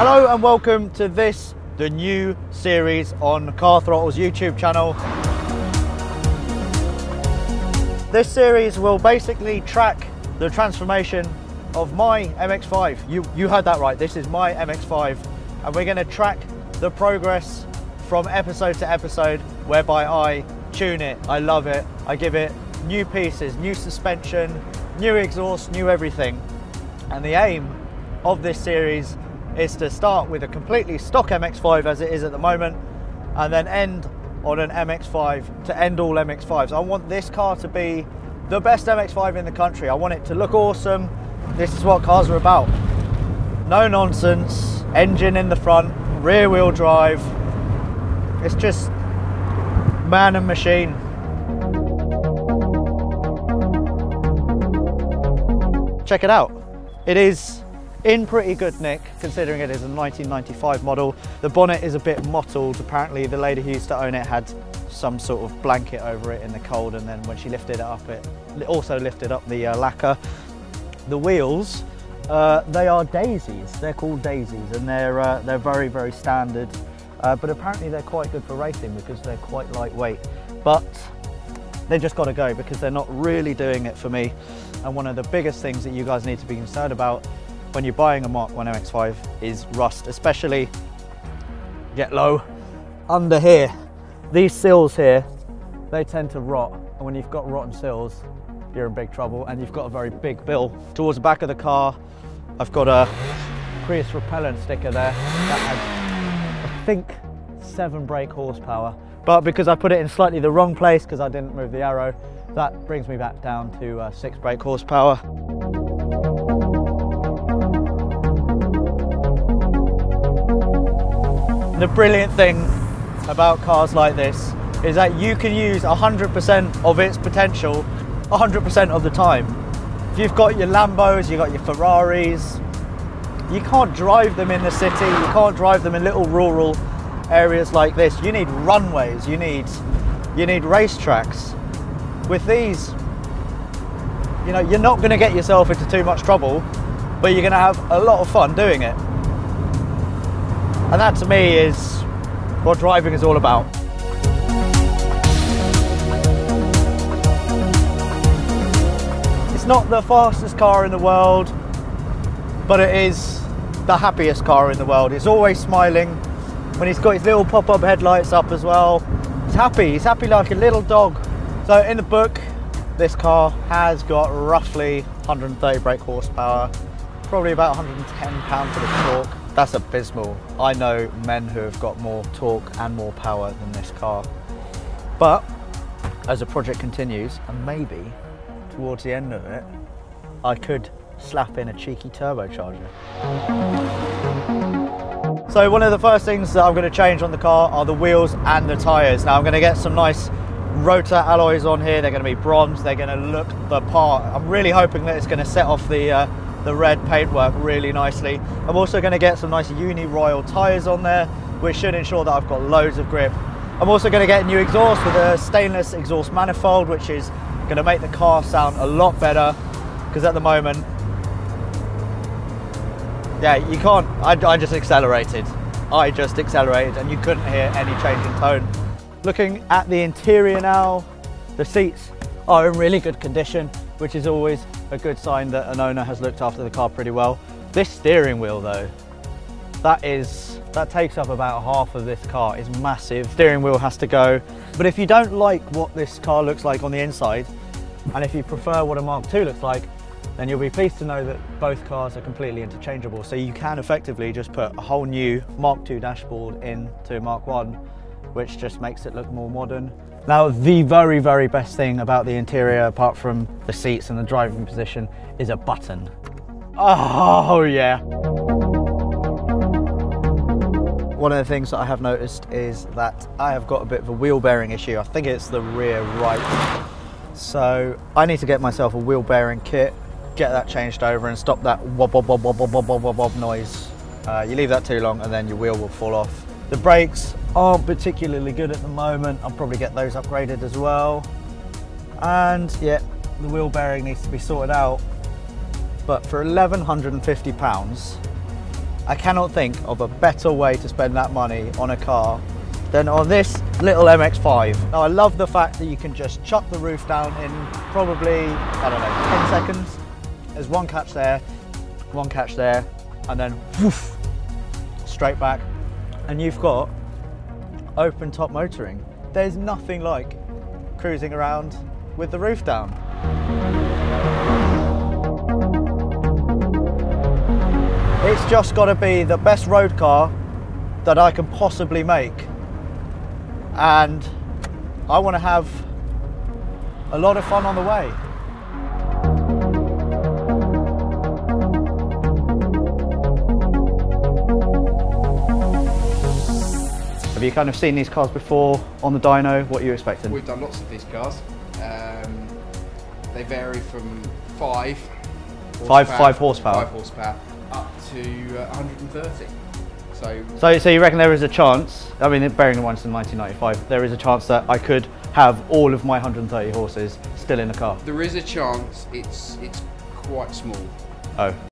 Hello and welcome to the new series on Car Throttle's YouTube channel. This series will basically track the transformation of my MX-5. You heard that right, this is my MX-5, and we're going to track the progress from episode to episode, whereby I tune it, I love it, I give it new pieces, new suspension, new exhaust, new everything. And the aim of this series is to start with a completely stock MX-5 as it is at the moment, and then end on an MX-5 to end all MX-5s. I want this car to be the best MX-5 in the country. I want it to look awesome. This is what cars are about. No nonsense, engine in the front, rear wheel drive. It's just man and machine. Check it out. It is in pretty good nick, considering it is a 1995 model. The bonnet is a bit mottled. Apparently the lady who used to own it had some sort of blanket over it in the cold, and then when she lifted it up, it also lifted up the lacquer. The wheels, they are daisies. They're called daisies, and they're very, very standard. But apparently they're quite good for racing because they're quite lightweight. But they just got to go because they're not really doing it for me. And one of the biggest things that you guys need to be concerned about when you're buying a Mark 1 MX-5 is rust, especially, get low, under here. These sills here, they tend to rot. And when you've got rotten sills, you're in big trouble, and you've got a very big bill. Towards the back of the car, I've got a Prius repellent sticker there that has, I think, 7 brake horsepower. But because I put it in slightly the wrong place because I didn't move the arrow, that brings me back down to 6 brake horsepower. The brilliant thing about cars like this is that you can use 100% of its potential 100% of the time. If you've got your Lambos, you've got your Ferraris, you can't drive them in the city, you can't drive them in little rural areas like this. You need runways, you need racetracks. With these, you know, you're not going to get yourself into too much trouble, but you're going to have a lot of fun doing it. And that to me is what driving is all about. It's not the fastest car in the world, but it is the happiest car in the world. It's always smiling. When he's got his little pop-up headlights up as well, he's happy like a little dog. So in the book, this car has got roughly 130 brake horsepower, probably about 110 pounds for the torque. That's abysmal. I know men who have got more torque and more power than this car. But as the project continues, and maybe towards the end of it, I could slap in a cheeky turbocharger. So one of the first things that I'm going to change on the car are the wheels and the tyres. Now I'm going to get some nice rotor alloys on here. They're going to be bronze. They're going to look the part. I'm really hoping that it's going to set off the red paintwork really nicely. I'm also going to get some nice Uni Royal tyres on there, which should ensure that I've got loads of grip. I'm also going to get a new exhaust with a stainless exhaust manifold, which is going to make the car sound a lot better, because at the moment, yeah, you can't, I just accelerated. And you couldn't hear any change in tone. Looking at the interior now, the seats are in really good condition, which is always a good sign that an owner has looked after the car pretty well. This steering wheel though, that takes up about half of this car. It's massive. Steering wheel has to go. But if you don't like what this car looks like on the inside, and if you prefer what a Mark II looks like, then you'll be pleased to know that both cars are completely interchangeable. So you can effectively just put a whole new Mark II dashboard into a Mark I, which just makes it look more modern. Now, the very, very best thing about the interior, apart from the seats and the driving position, is a button. Oh yeah. One of the things that I have noticed is that I have got a bit of a wheel bearing issue. I think it's the rear right. So I need to get myself a wheel bearing kit, get that changed over and stop that wob wob wob wob wob wob wob wob wob noise. You leave that too long and then your wheel will fall off. The brakes aren't particularly good at the moment. I'll probably get those upgraded as well. And yeah, the wheel bearing needs to be sorted out. But for £1,150, I cannot think of a better way to spend that money on a car than on this little MX-5. Now I love the fact that you can just chuck the roof down in probably, I don't know, 10 seconds. There's one catch there, and then woof, straight back. And you've got open top motoring. There's nothing like cruising around with the roof down. It's just got to be the best road car that I can possibly make. And I want to have a lot of fun on the way. Have you kind of seen these cars before on the dyno? What are you expecting? We've done lots of these cars. They vary from 5 horsepower up to 130. So you reckon there is a chance, I mean, bearing in mind it's in 1995, there is a chance that I could have all of my 130 horses still in the car? There is a chance. It's quite small. Oh.